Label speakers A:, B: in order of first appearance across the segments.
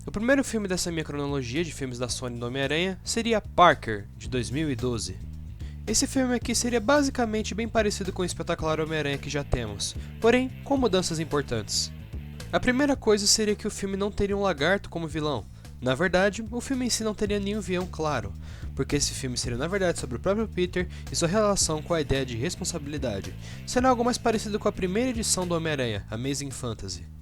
A: O primeiro filme dessa minha cronologia de filmes da Sony do Homem-Aranha seria Parker, de 2012. Esse filme aqui seria basicamente bem parecido com o espetacular Homem-Aranha que já temos, porém com mudanças importantes. A primeira coisa seria que o filme não teria um lagarto como vilão. Na verdade, o filme em si não teria nenhum vilão claro, porque esse filme seria na verdade sobre o próprio Peter e sua relação com a ideia de responsabilidade, sendo algo mais parecido com a primeira edição do Homem-Aranha, Amazing Fantasy.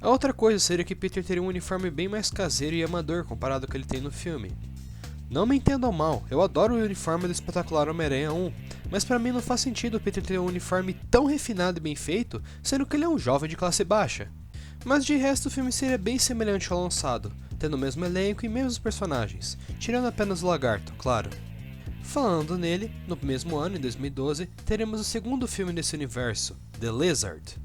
A: A outra coisa seria que Peter teria um uniforme bem mais caseiro e amador comparado ao que ele tem no filme. Não me entendam mal, eu adoro o uniforme do espetacular Homem-Aranha 1, mas pra mim não faz sentido o Peter ter um uniforme tão refinado e bem feito, sendo que ele é um jovem de classe baixa. Mas de resto o filme seria bem semelhante ao lançado, tendo o mesmo elenco e mesmos personagens, tirando apenas o lagarto, claro. Falando nele, no mesmo ano, em 2012, teremos o segundo filme desse universo, The Lizard.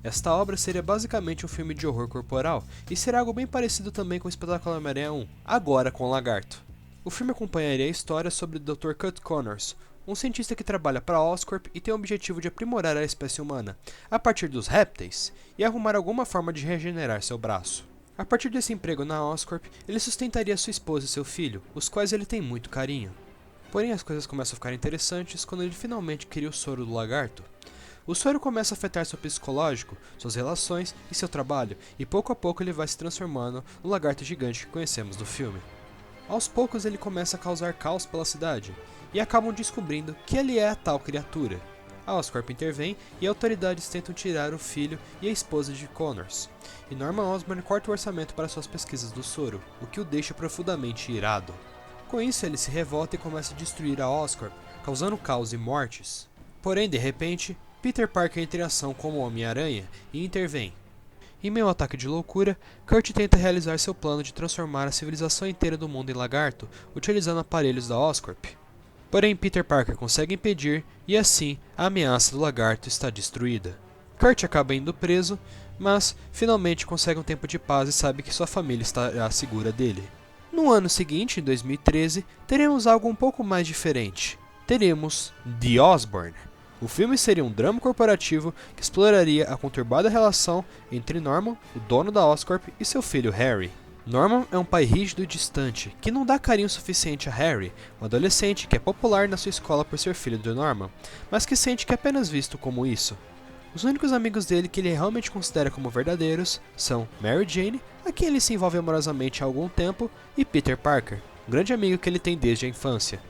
A: Esta obra seria basicamente um filme de horror corporal, e será algo bem parecido também com o espetacular Homem-Aranha 1, agora com o lagarto. O filme acompanharia a história sobre o Dr. Curt Connors, um cientista que trabalha para a Oscorp e tem o objetivo de aprimorar a espécie humana, a partir dos répteis, e arrumar alguma forma de regenerar seu braço. A partir desse emprego na Oscorp, ele sustentaria sua esposa e seu filho, os quais ele tem muito carinho. Porém, as coisas começam a ficar interessantes quando ele finalmente cria o soro do lagarto. O soro começa a afetar seu psicológico, suas relações e seu trabalho, e pouco a pouco ele vai se transformando no lagarto gigante que conhecemos do filme. Aos poucos ele começa a causar caos pela cidade, e acabam descobrindo que ele é a tal criatura. A Oscorp intervém e autoridades tentam tirar o filho e a esposa de Connors, e Norman Osborn corta o orçamento para suas pesquisas do soro, o que o deixa profundamente irado. Com isso ele se revolta e começa a destruir a Oscorp, causando caos e mortes. Porém, de repente, Peter Parker entra em ação como Homem-Aranha e intervém. Em meio ao ataque de loucura, Kurt tenta realizar seu plano de transformar a civilização inteira do mundo em lagarto, utilizando aparelhos da Oscorp. Porém, Peter Parker consegue impedir, e assim, a ameaça do lagarto está destruída. Kurt acaba indo preso, mas finalmente consegue um tempo de paz e sabe que sua família estará segura dele. No ano seguinte, em 2013, teremos algo um pouco mais diferente. Teremos The Osborn. O filme seria um drama corporativo que exploraria a conturbada relação entre Norman, o dono da Oscorp, e seu filho Harry. Norman é um pai rígido e distante, que não dá carinho suficiente a Harry, um adolescente que é popular na sua escola por ser filho de Norman, mas que sente que é apenas visto como isso. Os únicos amigos dele que ele realmente considera como verdadeiros são Mary Jane, a quem ele se envolve amorosamente há algum tempo, e Peter Parker, um grande amigo que ele tem desde a infância.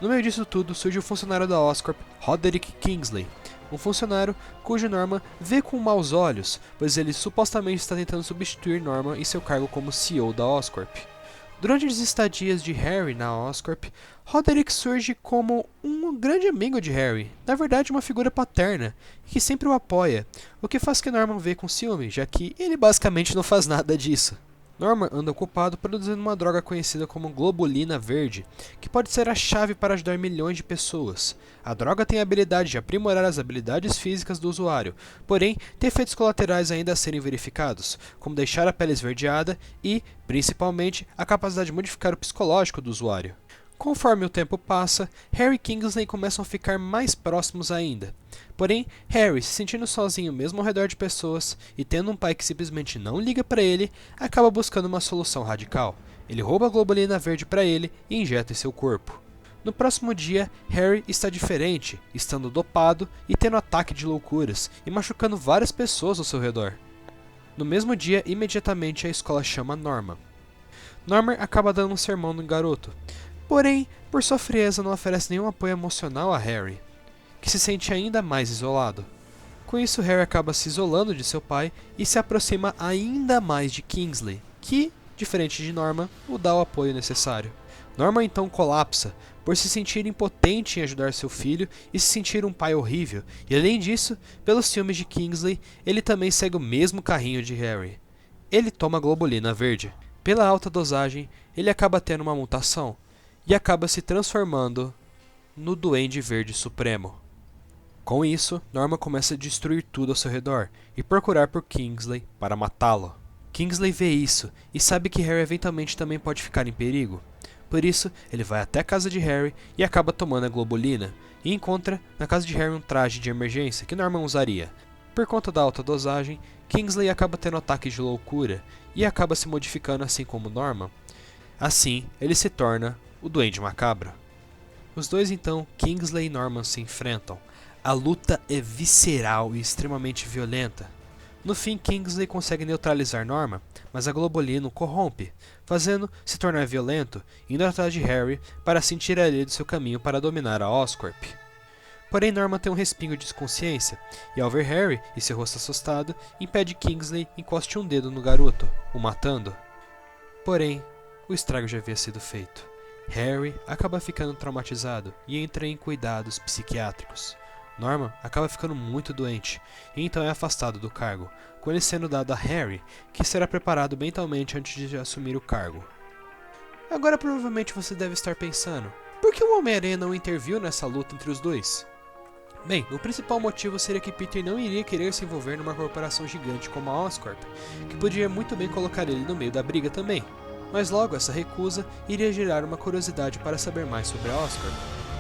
A: No meio disso tudo surge o funcionário da Oscorp, Roderick Kingsley, um funcionário cujo Norman vê com maus olhos, pois ele supostamente está tentando substituir Norman em seu cargo como CEO da Oscorp. Durante as estadias de Harry na Oscorp, Roderick surge como um grande amigo de Harry, na verdade uma figura paterna, que sempre o apoia, o que faz que Norman vê com ciúme, já que ele basicamente não faz nada disso. Norman anda ocupado produzindo uma droga conhecida como globulina verde, que pode ser a chave para ajudar milhões de pessoas. A droga tem a habilidade de aprimorar as habilidades físicas do usuário, porém tem efeitos colaterais ainda a serem verificados, como deixar a pele esverdeada e, principalmente, a capacidade de modificar o psicológico do usuário. Conforme o tempo passa, Harry e Kingsley começam a ficar mais próximos ainda. Porém, Harry, se sentindo sozinho mesmo ao redor de pessoas e tendo um pai que simplesmente não liga para ele, acaba buscando uma solução radical. Ele rouba a globulina verde para ele e injeta em seu corpo. No próximo dia, Harry está diferente, estando dopado e tendo ataque de loucuras e machucando várias pessoas ao seu redor. No mesmo dia, imediatamente a escola chama Norman. Norman acaba dando um sermão no garoto. Porém, por sua frieza não oferece nenhum apoio emocional a Harry, que se sente ainda mais isolado. Com isso, Harry acaba se isolando de seu pai e se aproxima ainda mais de Kingsley, que, diferente de Norman, o dá o apoio necessário. Norman então colapsa, por se sentir impotente em ajudar seu filho e se sentir um pai horrível, e além disso, pelos ciúmes de Kingsley, ele também segue o mesmo carrinho de Harry. Ele toma globulina verde. Pela alta dosagem, ele acaba tendo uma mutação, e acaba se transformando no Duende Verde Supremo. Com isso, Norman começa a destruir tudo ao seu redor e procurar por Kingsley para matá-lo. Kingsley vê isso e sabe que Harry eventualmente também pode ficar em perigo. Por isso, ele vai até a casa de Harry e acaba tomando a globulina, e encontra na casa de Harry um traje de emergência que Norman usaria. Por conta da alta dosagem, Kingsley acaba tendo ataques de loucura e acaba se modificando assim como Norman. Assim, ele se torna o Duende Macabro. Os dois então, Kingsley e Norman, se enfrentam. A luta é visceral e extremamente violenta. No fim, Kingsley consegue neutralizar Norman, mas a Globolino o corrompe, fazendo se tornar violento, indo atrás de Harry para assim tirar ele do seu caminho para dominar a Oscorp. Porém, Norman tem um respingo de consciência, e ao ver Harry e seu rosto assustado, impede que Kingsley encoste um dedo no garoto, o matando. Porém, o estrago já havia sido feito. Harry acaba ficando traumatizado e entra em cuidados psiquiátricos. Norman acaba ficando muito doente e então é afastado do cargo, com ele sendo dado a Harry, que será preparado mentalmente antes de assumir o cargo. Agora provavelmente você deve estar pensando, por que o Homem-Aranha não interviu nessa luta entre os dois? Bem, o principal motivo seria que Peter não iria querer se envolver numa corporação gigante como a Oscorp, que podia muito bem colocar ele no meio da briga também. Mas logo essa recusa iria gerar uma curiosidade para saber mais sobre a Oscorp,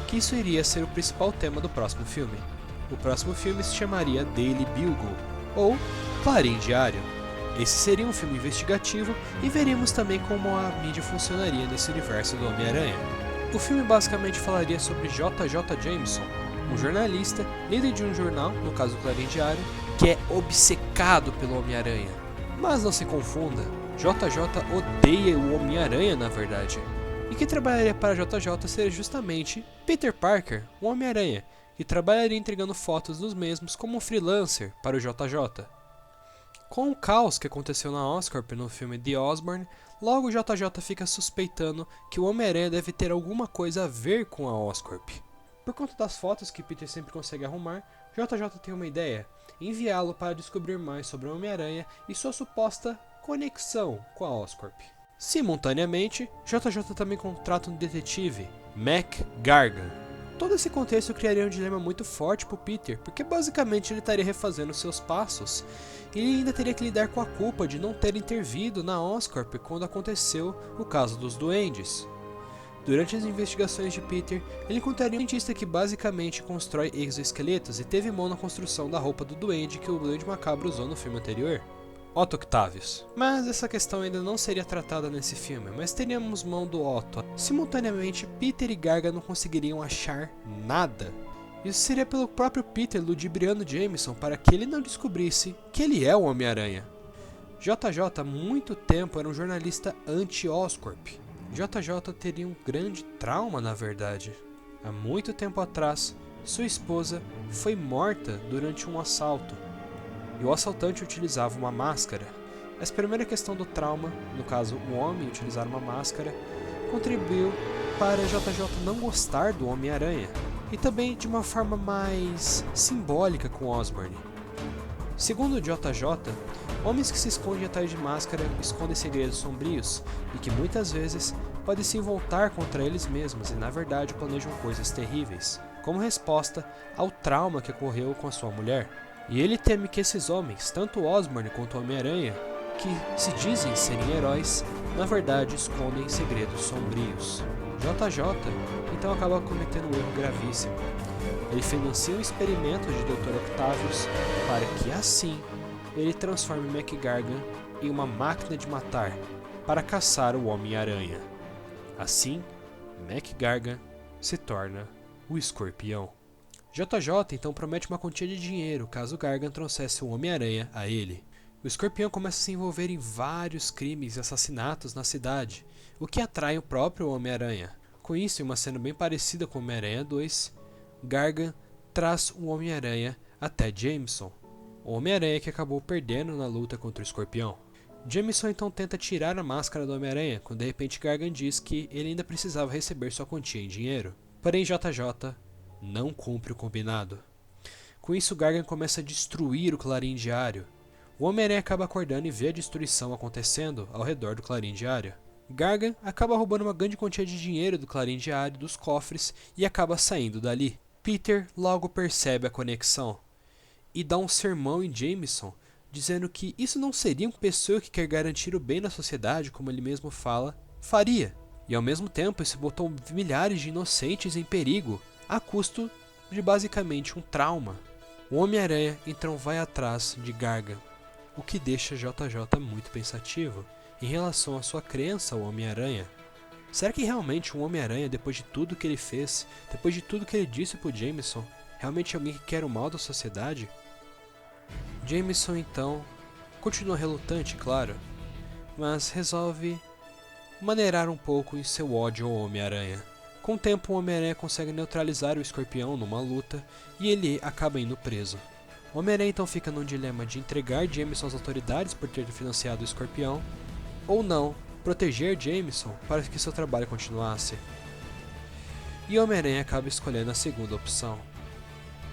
A: que isso iria ser o principal tema do próximo filme. O próximo filme se chamaria Daily Bugle, ou Clarim Diário. Esse seria um filme investigativo e veríamos também como a mídia funcionaria nesse universo do Homem-Aranha. O filme basicamente falaria sobre J.J. Jameson, um jornalista, líder de um jornal, no caso do Clarim Diário, que é obcecado pelo Homem-Aranha. Mas não se confunda, JJ odeia o Homem-Aranha na verdade. E quem trabalharia para JJ seria justamente Peter Parker, o Homem-Aranha, que trabalharia entregando fotos dos mesmos como um freelancer para o JJ. Com o caos que aconteceu na Oscorp no filme The Osborn, logo o JJ fica suspeitando que o Homem-Aranha deve ter alguma coisa a ver com a Oscorp. Por conta das fotos que Peter sempre consegue arrumar, JJ tem uma ideia, enviá-lo para descobrir mais sobre o Homem-Aranha e sua suposta conexão com a Oscorp. Simultaneamente, JJ também contrata um detetive, Mac Gargan. Todo esse contexto criaria um dilema muito forte para o Peter, porque basicamente ele estaria refazendo seus passos e ele ainda teria que lidar com a culpa de não ter intervido na Oscorp quando aconteceu o caso dos duendes. Durante as investigações de Peter, ele encontraria um cientista que basicamente constrói exoesqueletos e teve mão na construção da roupa do duende que o Duende Macabro usou no filme anterior, Otto Octavius. Mas essa questão ainda não seria tratada nesse filme, mas teríamos mão do Otto. Simultaneamente, Peter e Garga não conseguiriam achar nada. Isso seria pelo próprio Peter ludibriando Jameson para que ele não descobrisse que ele é o Homem-Aranha. JJ há muito tempo era um jornalista anti-Oscorp. JJ teria um grande trauma na verdade. Há muito tempo atrás, sua esposa foi morta durante um assalto. E o assaltante utilizava uma máscara. Essa primeira questão do trauma, no caso o homem utilizar uma máscara, contribuiu para JJ não gostar do Homem-Aranha. E também de uma forma mais simbólica com Osborn. Segundo o JJ, homens que se escondem atrás de máscara escondem segredos sombrios e que muitas vezes podem se voltar contra eles mesmos e na verdade planejam coisas terríveis, como resposta ao trauma que ocorreu com a sua mulher. E ele teme que esses homens, tanto Osborn quanto o Homem-Aranha, que se dizem serem heróis, na verdade escondem segredos sombrios. JJ então acaba cometendo um erro gravíssimo. Ele financia um experimento de Dr. Octavius para que assim ele transforme McGargan em uma máquina de matar para caçar o Homem-Aranha. Assim, McGargan se torna o Escorpião. JJ então promete uma quantia de dinheiro caso Gargan trouxesse o Homem-Aranha a ele. O Escorpião começa a se envolver em vários crimes e assassinatos na cidade, o que atrai o próprio Homem-Aranha. Com isso, em uma cena bem parecida com Homem-Aranha 2, Gargan traz o Homem-Aranha até Jameson, o Homem-Aranha que acabou perdendo na luta contra o Escorpião. Jameson então tenta tirar a máscara do Homem-Aranha, quando de repente Gargan diz que ele ainda precisava receber sua quantia em dinheiro. Porém JJ não cumpre o combinado. Com isso Gargan começa a destruir o Clarim Diário. O Homem-Aranha acaba acordando e vê a destruição acontecendo ao redor do Clarim Diário. Gargan acaba roubando uma grande quantia de dinheiro do Clarim Diário dos cofres e acaba saindo dali. Peter logo percebe a conexão e dá um sermão em Jameson, dizendo que isso não seria uma pessoa que quer garantir o bem na sociedade, como ele mesmo fala, faria. E ao mesmo tempo isso botou milhares de inocentes em perigo, a custo de basicamente um trauma. O Homem-Aranha então vai atrás de Gargan o que deixa JJ muito pensativo em relação à sua crença ao Homem-Aranha. Será que realmente um Homem-Aranha, depois de tudo que ele fez, depois de tudo que ele disse pro Jameson, realmente é alguém que quer o mal da sociedade? Jameson então continua relutante, claro, mas resolve maneirar um pouco em seu ódio ao Homem-Aranha. Com o tempo, o Homem-Aranha consegue neutralizar o Escorpião numa luta e ele acaba indo preso. O Homem-Aranha então fica num dilema de entregar Jameson às autoridades por ter financiado o Escorpião, ou não, proteger Jameson para que seu trabalho continuasse. E o Homem-Aranha acaba escolhendo a segunda opção.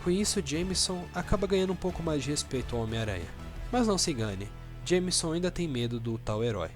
A: Com isso, Jameson acaba ganhando um pouco mais de respeito ao Homem-Aranha. Mas não se engane, Jameson ainda tem medo do tal herói.